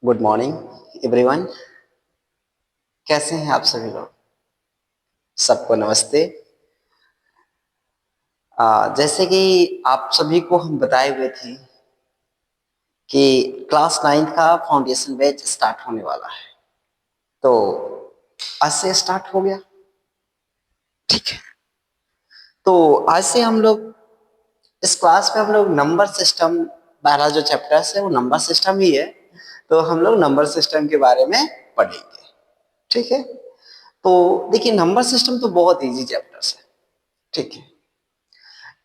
Good morning everyone. कैसे हैं आप सभी लोग? सबको नमस्ते। जैसे कि आप सभी को हम बताए हुए थे कि क्लास 9 का फाउंडेशन बैच स्टार्ट होने वाला है, तो आज से स्टार्ट हो गया। ठीक है, तो आज से हम लोग इस क्लास में हम लोग नंबर सिस्टम, पहला जो चैप्टर है वो नंबर सिस्टम ही है, तो हम लोग नंबर सिस्टम के बारे में पढ़ेंगे। ठीक है, तो देखिए नंबर सिस्टम तो बहुत इजी चैप्टर है। ठीक है,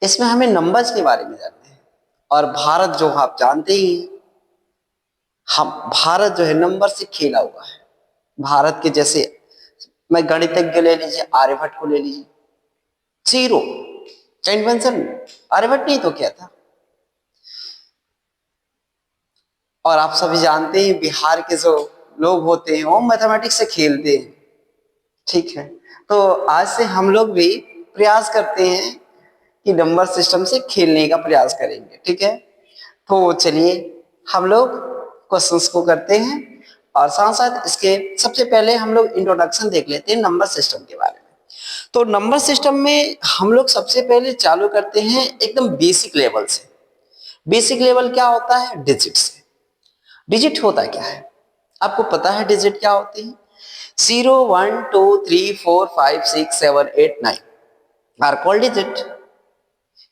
इसमें हमें नंबर्स के बारे में जानते हैं। और भारत जो आप जानते ही, हम भारत जो है नंबर से खेला हुआ है। भारत के जैसे मैं गणितज्ञ ले लीजिए, आर्यभट्ट को ले लीजिए, जीरो क्या इन्वेंशन, आर्यभट्ट नहीं तो क्या था। और आप सभी जानते हैं बिहार के जो लोग होते हैं वो मैथमेटिक्स से खेलते हैं। ठीक है, तो आज से हम लोग भी प्रयास करते हैं कि नंबर सिस्टम से खेलने का प्रयास करेंगे। ठीक है, तो चलिए हम लोग क्वेश्चंस को करते हैं और साथ साथ इसके सबसे पहले हम लोग इंट्रोडक्शन देख लेते हैं नंबर सिस्टम के बारे में। तो नंबर सिस्टम में हम लोग सबसे पहले चालू करते हैं एकदम बेसिक लेवल से। बेसिक लेवल क्या होता है? डिजिट से। डिजिट होता क्या है आपको पता है? डिजिट क्या होती है? 0 1 2 3 4 5 6 7 8 9 आर कॉल्ड डिजिट।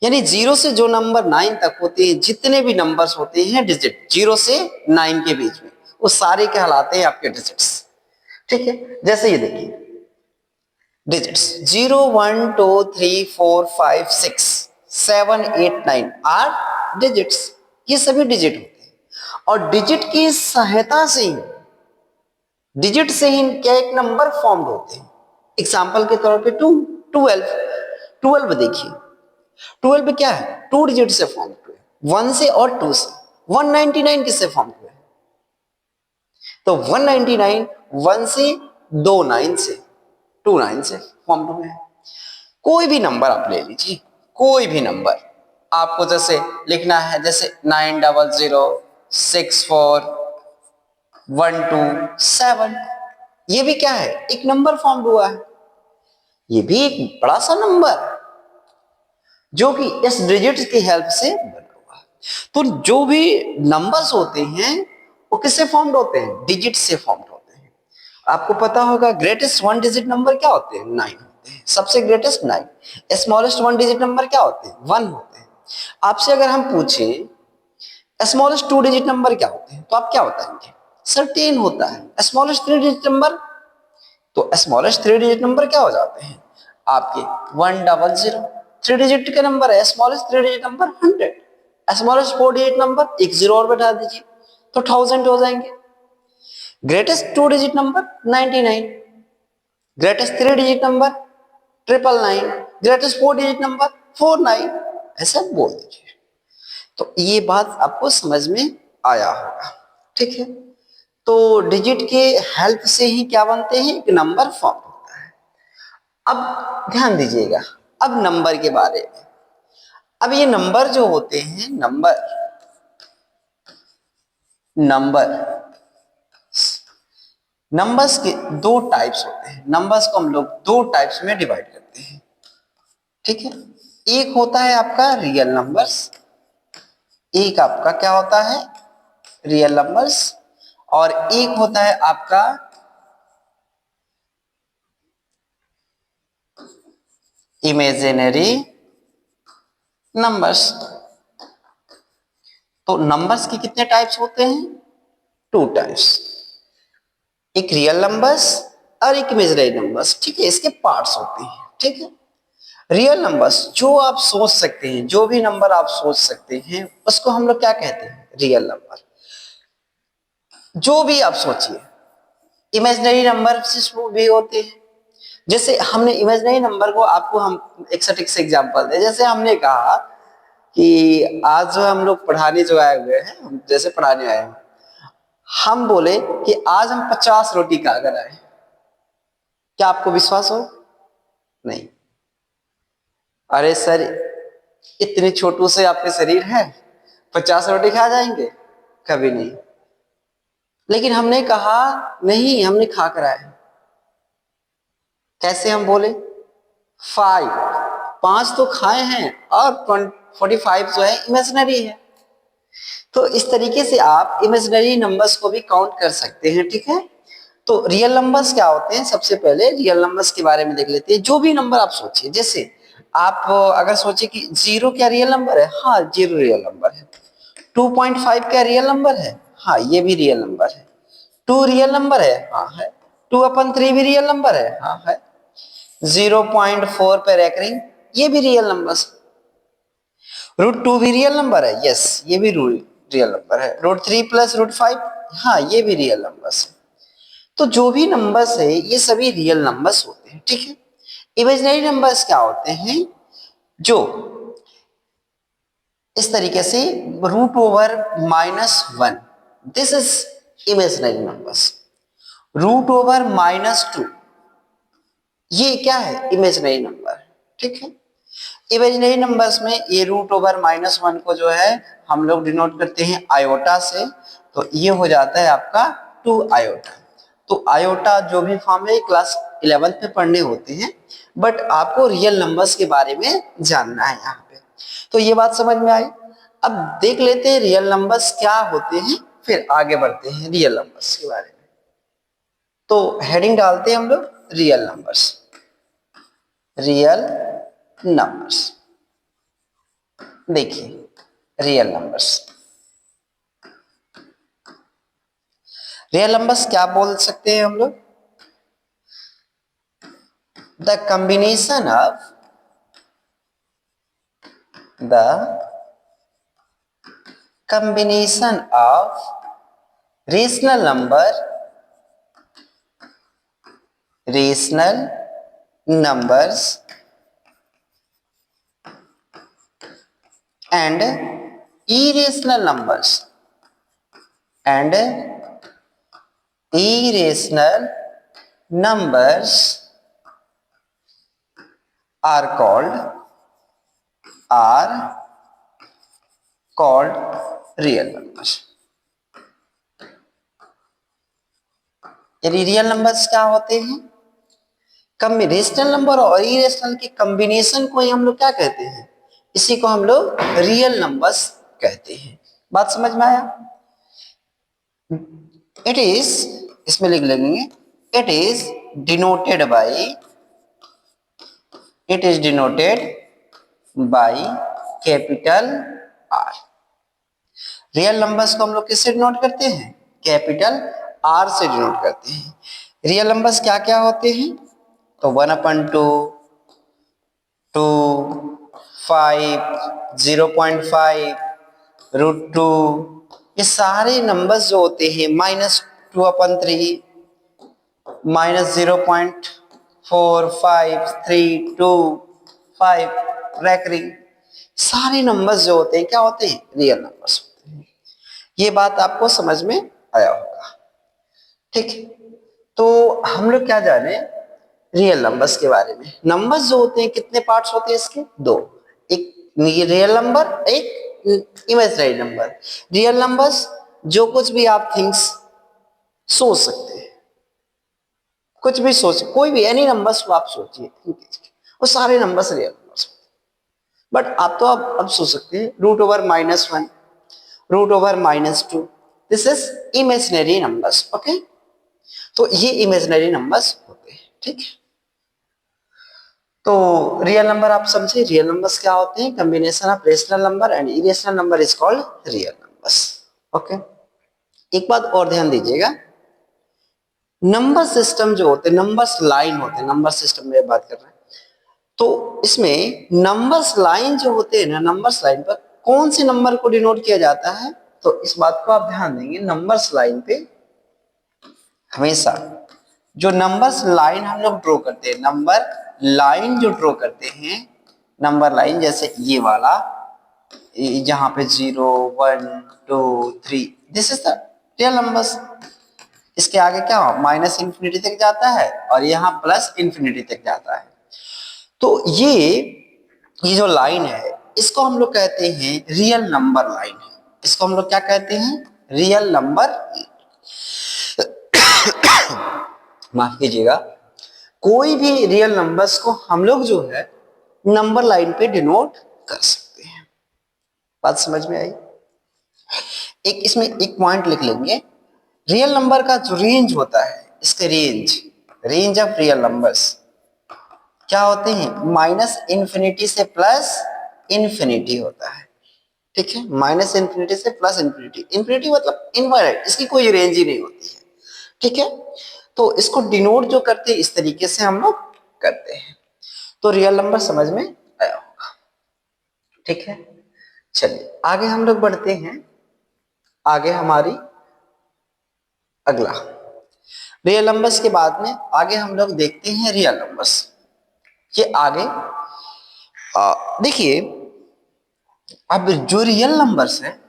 यानी जीरो से जो नंबर 9 तक होते हैं, जितने भी नंबर्स होते हैं डिजिट 0 से 9 के बीच में, वो सारे कहलाते हैं आपके डिजिट्स। ठीक है, जैसे ये देखिए डिजिट्स 0 1 2 3 4 5 6 7 8 9 आर डिजिट्स। ये सभी डिजिट होते हैं और डिजिट की सहायता से ही, डिजिट से ही क्या एक नंबर फॉर्म होते हैं। एग्जाम्पल के तौर पे 12 12 देखिए, 12 क्या है? 2 डिजिट से फॉर्म हुए, 1 से और 2 से। 199 किससे फॉर्म हुए? तो 199 1 से, 2 9 से, 2 9 से फॉर्म हुए हैं। कोई भी नंबर आप ले लीजिए, कोई भी नंबर आपको जैसे लिखना है, जैसे 9006412 ये भी क्या है? एक नंबर फॉर्म हुआ है। ये भी एक बड़ा सा नंबर जो कि इस डिजिट की हेल्प से बना हुआ है। तो जो भी नंबर्स होते हैं वो किससे फॉर्म्ड होते हैं? डिजिट से फॉर्म्ड होते हैं। आपको पता होगा ग्रेटेस्ट 1 डिजिट नंबर क्या होते हैं? 9 होते हैं, सबसे ग्रेटेस्ट 9। स्मॉलेस्ट 1 डिजिट नंबर क्या होते हैं? 1 होते हैं। आपसे अगर हम पूछें स्मॉलेस्ट 2 डिजिट नंबर क्या होते हैं, तो आप क्या बताएंगे? सर 10 होता है। स्मॉलेस्ट 3 डिजिट नंबर, तो स्मॉलेस्ट 3 डिजिट नंबर क्या हो जाते हैं आपके? 100। 3 डिजिट का नंबर है smallest 3 digit number 100। Smallest 4 digit number एक जीरो और बैठा दीजिए तो 1000 हो जाएंगे। Greatest 2 digit number 99, greatest 3 digit number 999, greatest 4 digit number 49। ऐसा बोल दीजिए, तो ये बात आपको समझ में आया होगा। ठीक है, तो डिजिट के हेल्प से ही क्या बनते हैं? एक नंबर फॉर्म होता है। अब ध्यान दीजिएगा, अब नंबर के बारे में। अब ये नंबर जो होते हैं, नंबर नंबर्स के दो टाइप्स होते हैं। नंबर्स को हम लोग दो टाइप्स में डिवाइड करते हैं। ठीक है, एक होता है आपका रियल नंबर्स, एक आपका क्या होता है? रियल नंबर्स, और एक होता है आपका इमेजिनरी नंबर्स। तो नंबर्स के कितने टाइप्स होते हैं? 2 टाइप्स, एक रियल नंबर्स और एक इमेजिनरी नंबर्स। ठीक है, इसके पार्ट्स होते हैं। ठीक है, रियल नंबर्स जो आप सोच सकते हैं, जो भी नंबर आप सोच सकते हैं उसको हम लोग क्या कहते हैं? Real number. जो भी आप सोचिए। इमेजिनरी नंबर भी होते हैं। जैसे हमने इमेजिनरी नंबर को आपको हम एक सटीक से एग्जांपल दे, जैसे हमने कहा कि आज जो हम लोग पढ़ाने जो आए हुए हैं, हम जैसे पढ़ाने आए हैं, हम बोले कि आज हम 50 रोटी खाकर आए, क्या आपको विश्वास हो? नहीं। अरे सर इतने छोटू से आपके शरीर है, 50 रोटी खा जाएंगे? कभी नहीं। लेकिन हमने कहा नहीं, हमने खा कर आए। कैसे हम बोले 5, 5 तो खाए हैं और 45 जो है इमेजिनरी है। तो इस तरीके से आप इमेजिनरी नंबर्स को भी काउंट कर सकते हैं, ठीक है। तो रियल नंबर्स क्या होते हैं, सबसे पहले रियल नंबर्स के बारे में देख लेते हैं। जो भी नंबर आप सोचिए, जैसे आप अगर सोचे कि 0 क्या रियल नंबर है, हाँ 0 रियल नंबर है। 2.5 क्या रियल नंबर है, हाँ ये भी रियल नंबर है। 2 रियल नंबर है, हाँ है। 2/3 भी रियल नंबर है, हाँ है। 0.4 पे रैकरिंग, ये भी रियल नंबर। √2 भी रियल नंबर है, यस ये भी रियल नंबर है। √3 प्लस √5, हाँ ये भी रियल नंबर्स है। तो जो भी नंबर्स है ये सभी रियल नंबर्स होते हैं, ठीक है। इमेजिनरी नंबर्स क्या होते हैं, जो इस तरीके से √-1, दिस इज इमेजिनरी नंबर्स। √-2, ये क्या है, इमेजिनरी नंबर, ठीक है। इमेजिनरी नंबर्स में ये √-1 को जो है हम लोग डिनोट करते हैं आयोटा से, तो ये हो जाता है आपका 2 आयोटा। तो आयोटा जो भी फॉर्म है क्लास 11th में पढ़ने होते हैं, बट आपको रियल नंबर्स के बारे में जानना है यहाँ पे। तो ये बात समझ में आई। अब देख लेते हैं रियल नंबर्स क्या होते हैं, फिर आगे बढ़ते हैं रियल नंबर्स के बारे में। तो हेडिंग डालते हैं हम लोग रियल नंबर्स। रियल नंबर्स, देखिए रियल नंबर्स। रियल नंबर्स क्या बोल सकते हैं हम लोग, the combination of rational numbers and irrational numbers are called real numbers। यदि रियल नंबर्स क्या होते हैं, रेशनल नंबर और इरेशनल के कॉम्बिनेशन को ही हम लोग क्या कहते हैं, इसी को हम लोग रियल नंबर्स कहते हैं। बात समझ में आया। इट इज, इसमें लिख लेंगे, it is denoted by capital R. Real numbers को हम लोग किससे डिनोट करते हैं, कैपिटल आर से डिनोट करते हैं। रियल नंबर्स क्या क्या होते हैं, तो 1/2, 2, 5, 0.5, √2, ये सारे नंबर्स जो होते हैं, -2/3, -0.4532 रैकरिंग, सारे नंबर्स जो होते हैं क्या होते हैं, रियल नंबर्स होते हैं। ये बात आपको समझ में आया होगा, ठीक है। तो हम लोग क्या जाने रियल नंबर्स के बारे में। नंबर्स जो होते हैं कितने पार्ट्स होते हैं इसके, 2, एक रियल नंबर, एक इमेजिनरी नंबर। रियल नंबर्स जो कुछ भी आप थिंग्स सोच सकते हैं, कुछ भी सोच, कोई भी एनी नंबर्स को आप सोचिए, वो सारे नंबर्स रियल नंबर्स होते हैं। बट आप तो अब सोच सकते हैं √-1, √-2, this is imaginary numbers, okay. तो ये इमेजिनरी नंबर्स होते हैं, ठीक है। तो रियल नंबर आप समझे, रियल नंबर्स क्या होते हैं, combination of rational number and irrational number is called real numbers, okay. एक बात और ध्यान दीजिएगा, नंबर सिस्टम जो होते हैं, नंबर्स लाइन होते हैं, नंबर सिस्टम में बात कर रहे हैं, तो इसमें नंबर्स लाइन जो होते हैं ना, नंबर्स लाइन पर कौन से नंबर को डिनोट किया जाता है, तो इस बात को आप ध्यान देंगे, नंबर्स लाइन पे हमेशा जो नंबर्स लाइन हम लोग ड्रॉ करते हैं, नंबर लाइन जो ड्रॉ करते हैं, नंबर लाइन जैसे ये वाला, जहां पे 0, 1, 2, 3, this is the real numbers. इसके आगे क्या हो, -∞ तक जाता है और यहाँ +∞ तक जाता है। तो ये जो लाइन है, इसको हम लोग कहते हैं रियल नंबर लाइन। इसको हम लोग क्या कहते हैं, रियल नंबर। माफ कीजिएगा, कोई भी रियल नंबर्स को हम लोग जो है नंबर लाइन पे डिनोट कर सकते हैं। बात समझ में आई? एक इसमें एक पॉइंट लिख लेंगे, रियल नंबर का जो रेंज होता है, इसके रेंज ऑफ रियल नंबर्स क्या होते हैं, माइनस इन्फिनिटी से प्लस इन्फिनिटी होता है। ठीक है, माइनस इन्फिनिटी से प्लस इन्फिनिटी, इन्फिनिटी मतलब इनफाइनाइट, इसकी कोई रेंज ही नहीं होती है। ठीक है, तो इसको डिनोट जो करते हैं इस तरीके से हम लोग करते हैं। तो रियल नंबर समझ में आया होगा। ठीक है, चलिए आगे हम लोग बढ़ते हैं। आगे हमारी अगला रियल नंबर्स के बाद में आगे हम लोग देखते हैं रियल नंबर्स। ये आगे देखिए, अब जो रियल नंबर्स है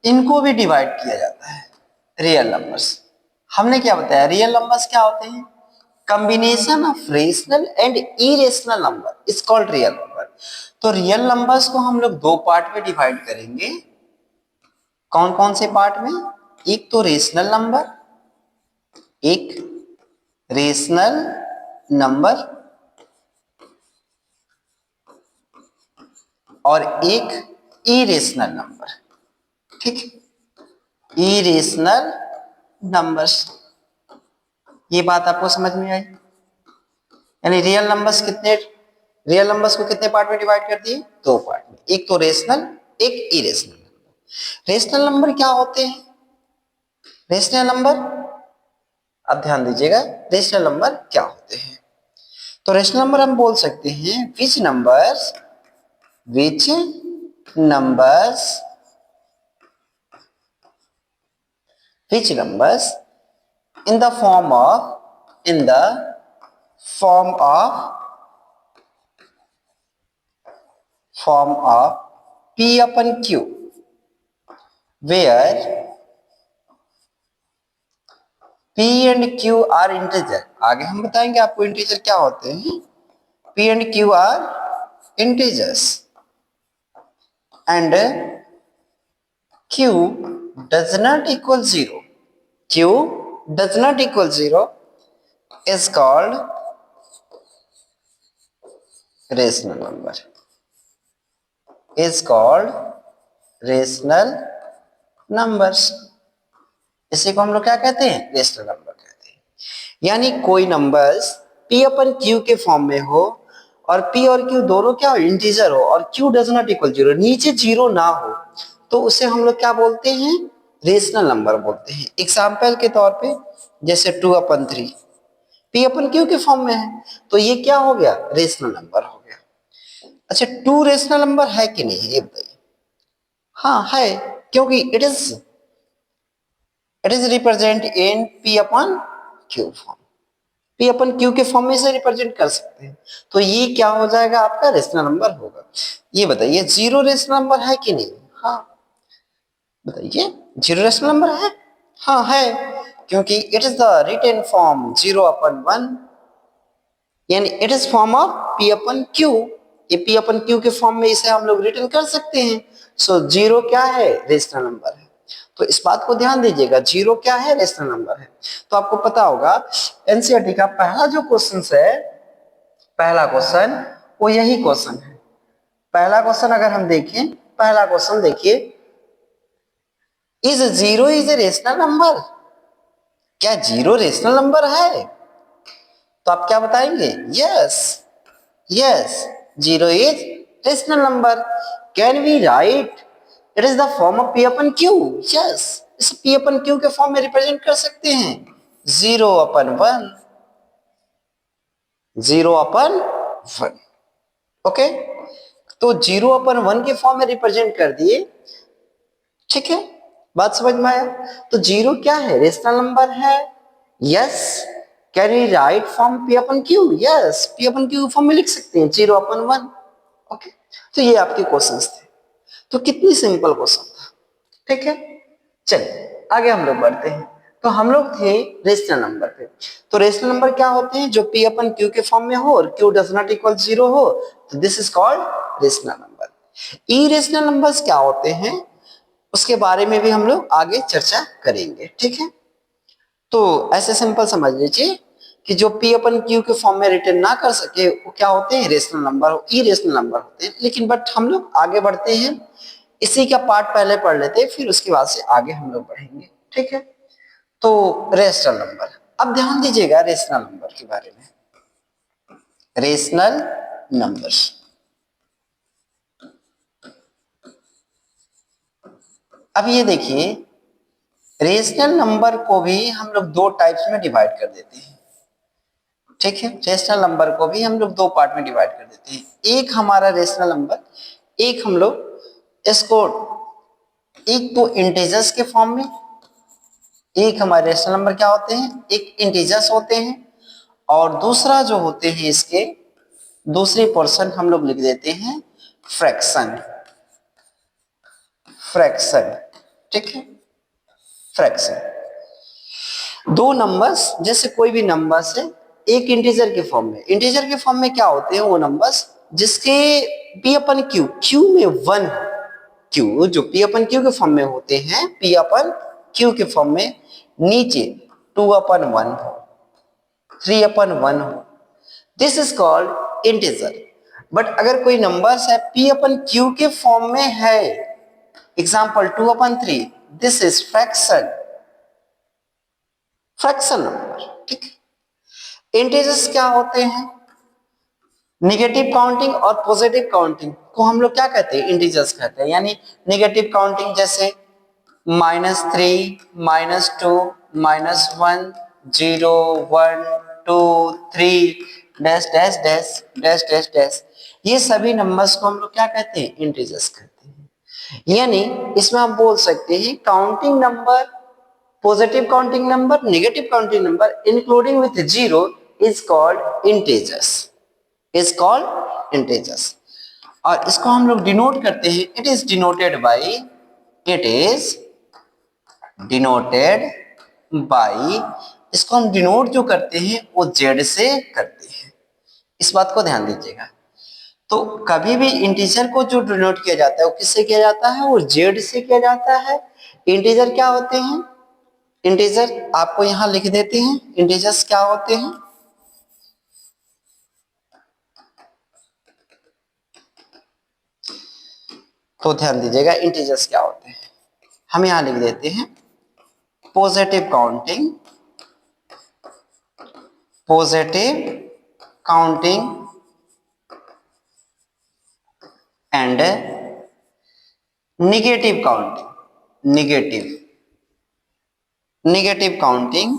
इनको भी डिवाइड किया जाता है। रियल नंबर्स हमने क्या बताया, रियल नंबर्स क्या होते हैं, combination of rational and irrational number is called real number. तो रियल नंबर्स को हम लोग दो पार्ट में डिवाइड करेंगे। कौन कौन से पार्ट में, एक तो रेशनल नंबर, एक रेशनल नंबर और एक इरेशनल नंबर। ठीक है, इरेशनल नंबर्स, ये बात आपको समझ में आई? यानी रियल नंबर्स को कितने पार्ट में डिवाइड कर दिए, दो पार्ट में, एक तो रेशनल, एक इरेशनल नंबर। रेशनल नंबर क्या होते हैं, रेशनल नंबर अब ध्यान दीजिएगा, रेशनल नंबर क्या होते हैं। तो रेशनल नंबर हम बोल सकते हैं विच numbers in the form of P upon Q, where P and Q are integer। आगे हम बताएंगे आपको इंटीजर क्या होते हैं। P and Q are integers and Q does not equal 0, Q does not equal 0 is called rational number, is called rational numbers। इसी को हम लोग क्या कहते हैं, रेशनल नंबर कहते हैं। यानी कोई नंबर्स P अपन Q के फॉर्म में हो और P और Q दोनों क्या हो, इंटीजर हो, और Q डज नॉट इक्वल 0, नीचे 0 ना हो, तो उसे हम लोग क्या बोलते हैं, रेशनल नंबर बोलते हैं। एग्जाम्पल के तौर पे जैसे 2/3 P अपन Q के फॉर्म में है, तो ये क्या हो गया, रेशनल नंबर हो गया। अच्छा, 2 रेशनल नंबर है कि नहीं ये बताइए। हाँ है, क्योंकि it is represent in P upon Q form, P upon Q के फॉर्म में से रिप्रेजेंट कर सकते हैं, तो ये क्या हो जाएगा, आपका रेशनल नंबर होगा। ये बताइए 0 रेशनल नंबर है कि नहीं, हाँ बताइए, 0 रेशनल नंबर है, हाँ है, क्योंकि it is the written form 0/1, यानी it is form of P upon Q। ये P अपन Q के फॉर्म में इसे हम लोग रिटन कर सकते हैं। सो 0 क्या है, रेशनल नंबर है। तो इस बात को ध्यान दीजिएगा, 0 क्या है, रेशनल नंबर है। तो आपको पता होगा एनसीईआरटी का पहला जो क्वेश्चन है, पहला क्वेश्चन वो यही क्वेश्चन है। पहला क्वेश्चन अगर हम देखें, पहला क्वेश्चन देखिए, is 0 is a rational number, क्या 0 रेशनल नंबर है? तो आप क्या बताएंगे, yes 0 is rational number. Can we write it is the form of P upon Q, yes, इस P अपन Q के फॉर्म में रिप्रेजेंट कर सकते हैं, 0/1, 0/1। ओके, तो 0/1 के फॉर्म में रिप्रेजेंट कर दिए। ठीक है, बात समझ में आया? तो 0 क्या है, रेशनल नंबर है, yes. Can we write form P upon Q, yes, P upon Q form में लिख सकते हैं 0/1। ओके, तो ये आपके क्वेश्चंस थे। तो कितनी सिंपल क्वेश्चन था। ठीक है, चलिए आगे हम लोग बढ़ते हैं। तो हम लोग थे रेशनल नंबर पे। तो रेशनल नंबर क्या होते हैं, जो P अपन Q के फॉर्म में हो और Q डज नॉट इक्वल 0 हो, तो this is called rational number. Irrational numbers क्या होते हैं, उसके बारे में भी हम लोग आगे चर्चा करेंगे। ठीक है, तो ऐसे सिंपल समझ लीजिए, कि जो p अपन q के फॉर्म में रिटर्न ना कर सके वो क्या होते हैं, रेशनल नंबर, इरेशनल नंबर होते हैं। लेकिन बट हम लोग आगे बढ़ते हैं, इसी का पार्ट पहले पढ़ लेते हैं, फिर उसके बाद से आगे हम लोग बढ़ेंगे, ठीक है। तो रेशनल नंबर, अब ध्यान दीजिएगा रेशनल नंबर के बारे में। रेशनल नंबर्स, अब ये देखिए रेशनल नंबर को भी हम लोग दो टाइप्स में डिवाइड कर देते हैं, ठीक है। रेशनल नंबर को भी हम लोग दो पार्ट में डिवाइड कर देते हैं। एक हमारा रेशनल नंबर, एक हम लोग इसको एक तो इंटीजर्स के फॉर्म में, एक हमारे रेशनल नंबर क्या होते हैं, एक इंटीजर्स होते हैं, और दूसरा जो होते हैं इसके दूसरे पोर्शन हम लोग लिख देते हैं फ्रैक्शन, फ्रैक्शन, ठीक है। फ्रैक्शन, दो नंबर्स, जैसे कोई भी नंबर्स है एक इंटीजर के फॉर्म में, इंटीजर के फॉर्म में क्या होते हैं वो नंबर्स जिसके p अपन q, q में 1, q जो p अपन q के फॉर्म में होते हैं, p अपन q के फॉर्म में नीचे 2 अपन 1 हो, 3 अपन 1 हो, this is called integer. But अगर कोई नंबर्स है p अपन q के फॉर्म में है, example 2 upon 3, this is fraction, fraction number, ठीक है। इंटीजर्स क्या होते हैं, निगेटिव काउंटिंग और पॉजिटिव काउंटिंग को हम लोग क्या कहते हैं, इंटीजर्स कहते हैं। यानी निगेटिव काउंटिंग जैसे -3, -2, -1, 0, 1, 2, 3 dash dash dash dash dash dash, ये सभी नंबर्स को हम लोग क्या कहते हैं, इंटीजर्स कहते हैं। यानी इसमें हम बोल सकते हैं counting number, positive counting number, negative counting number including with zero is called integers, is called integers। और इसको हम लोग डिनोट करते हैं, it is denoted by, it is denoted by, इसको हम डिनोट जो करते हैं वो z से करते हैं, इस बात को ध्यान दीजिएगा। तो कभी भी इंटीजर को जो डिनोट किया जाता है वो किससे किया जाता है, वो z से किया जाता है। इंटीजर क्या होते हैं, इंटीजर आपको यहां लिख देते हैं, इंटीजर्स क्या होते हैं, तो ध्यान दीजिएगा इंटीजर्स क्या होते हैं। हम यहां लिख देते हैं positive counting, positive counting and negative counting, negative, negative counting,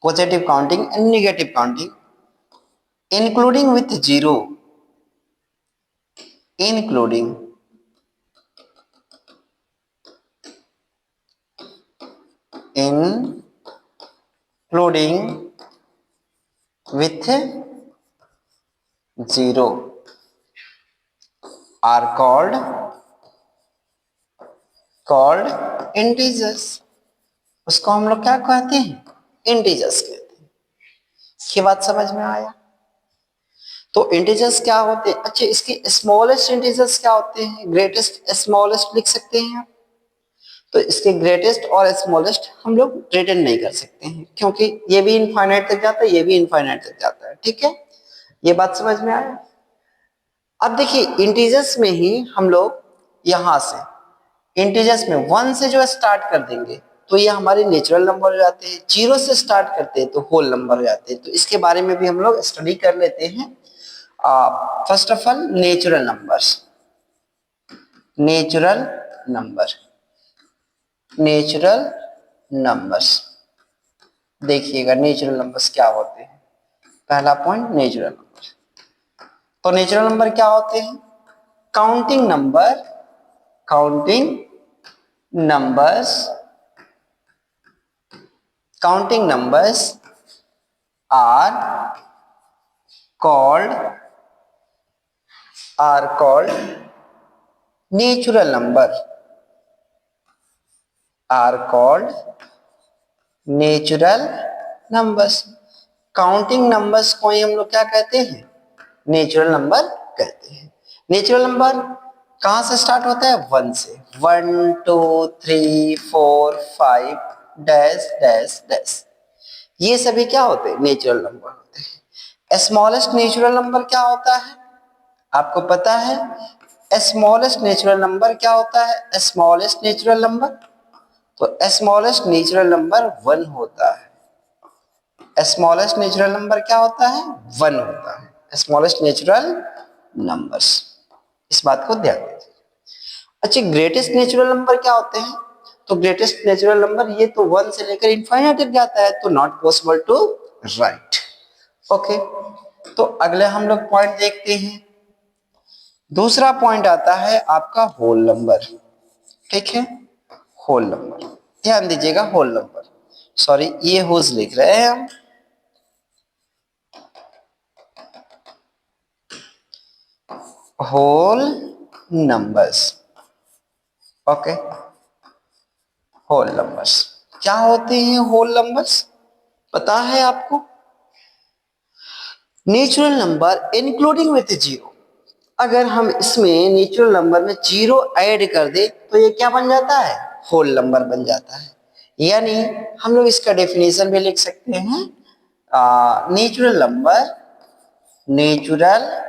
positive counting and negative counting including with zero, including with zero are called integers। उसको हम लोग क्या कहते हैं, इंटीजर्स कहते हैं। ये बात समझ में आया। तो इंटीजर्स क्या होते हैं, अच्छा इसके स्मॉलेस्ट इंटीजर्स क्या होते हैं, ग्रेटेस्ट स्मॉलेस्ट लिख सकते हैं आप। तो इसके ग्रेटेस्ट और स्मॉलेस्ट हम लोग रिटर्न नहीं कर सकते हैं, क्योंकि ये भी इनफाइनाइट तक जाता है, ये भी इनफाइनाइट तक जाता है, ठीक है। ये बात समझ में आया। अब देखिए इंटीजर्स में ही हम लोग यहां से इंटीजर्स में 1 से जो स्टार्ट कर देंगे तो ये हमारे नेचुरल नंबर हो जाते हैं, 0 से स्टार्ट करते हैं तो होल नंबर हो जाते हैं। तो इसके बारे में भी हम लोग स्टडी कर लेते हैं। First of all natural numbers, natural number, natural numbers देखिएगा नेचुरल नंबर्स क्या होते हैं। पहला पॉइंट नेचुरल नंबर, तो नेचुरल नंबर क्या होते हैं, counting number, counting numbers, counting numbers are called natural number, are called natural numbers। Counting numbers को ही हम लोग क्या कहते हैं, नेचुरल नंबर कहते हैं। नेचुरल नंबर कहां से स्टार्ट होता है? 1 से। 1 2 3 4 5 डैश डैश डैश, ये सभी क्या होते हैं? नेचुरल नंबर होते हैं। स्मॉलेस्ट नेचुरल नंबर क्या होता है? आपको पता है स्मॉलेस्ट नेचुरल नंबर क्या होता है? स्मॉलेस्ट नेचुरल नंबर, तो स्मॉलेस्ट नेचुरल नंबर 1 होता है। स्मॉलेस्ट नेचुरल नंबर क्या होता है? 1 होता है, स्मॉलेस्ट नेचुरल नंबर्स। इस बात को ध्यान दीजिए। अच्छा, ग्रेटेस्ट नेचुरल नंबर क्या होते हैं? तो ग्रेटेस्ट नेचुरल नंबर ये तो 1 से लेकर इनफाइनाइट तक जाता है, तो not possible to write. Okay, तो अगले हम लोग पॉइंट देखते हैं। दूसरा पॉइंट आता है आपका होल नंबर। ठीक है, होल नंबर, ध्यान दीजिएगा, होल नंबर, सॉरी ये होल्स लिख रहे हैं हम। Whole numbers, okay, whole numbers क्या होते हैं? होल नंबर्स पता है आपको? Natural number including with zero, अगर हम इसमें नेचुरल नंबर में जीरो ऐड कर दे तो ये क्या बन जाता है? होल नंबर बन जाता है। यानी हम लोग इसका डेफिनेशन भी लिख सकते हैं, natural number, natural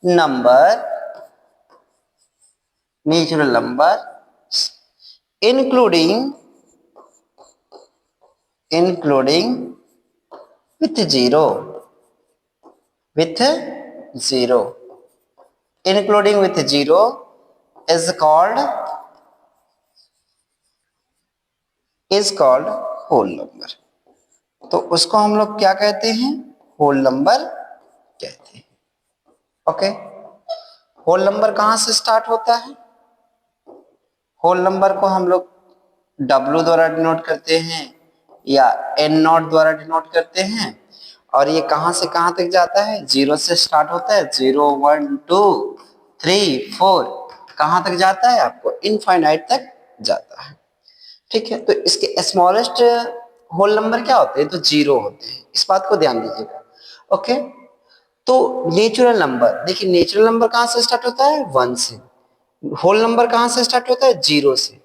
number, natural number including with zero, with zero, including with zero is called whole number. तो उसको हम लोग क्या कहते हैं? होल नंबर कहते हैं। ओके, होल नंबर कहां से स्टार्ट होता है? होल नंबर को हम लोग W द्वारा डिनोट करते हैं या N नॉट द्वारा डिनोट करते हैं, और ये कहां से कहां तक जाता है? 0 से स्टार्ट होता है, 0 1 2 3 4, कहां तक जाता है? आपको इनफाइनाइट तक जाता है। ठीक है, तो इसके स्मॉलेस्ट होल नंबर क्या होते हैं? तो जीरो होते हैं, इस बात को ध्यान दीजिएगा। ओके, तो नेचुरल नंबर, देखिए नेचुरल नंबर कहां से स्टार्ट होता है? 1 से। होल नंबर कहां से स्टार्ट होता है? 0 से।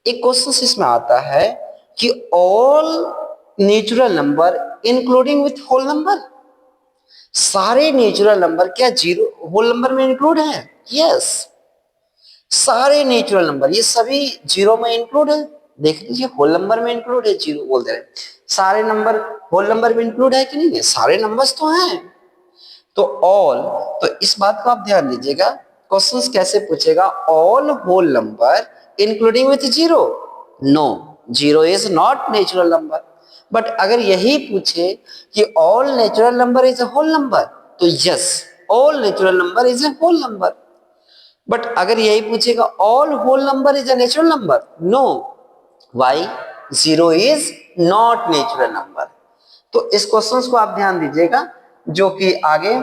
एक क्वेश्चन इसमें आता है कि all natural number including with whole number, सारे नेचुरल नंबर क्या जीरो होल नंबर में इंक्लूड है? यस, सारे नेचुरल नंबर ये सभी जीरो में इंक्लूड है। देख लीजिए, होल नंबर में इंक्लूड है, जीरो बोल दे रहे हैं। सारे नंबर होल नंबर में इंक्लूड है कि नहीं है? सारे नंबर्स तो हैं। तो ऑल, तो इस बात को आप ध्यान दीजिएगा, क्वेश्चंस कैसे पूछेगा? All whole number including with zero, no, zero is not natural number. But अगर यही पूछे कि all natural number is a whole number, तो yes, all natural number is a whole number. But अगर यही पूछेगा all whole number is a natural number, no, why? Zero is not natural number. तो इस क्वेश्चन को आप ध्यान दीजिएगा, जो कि आगे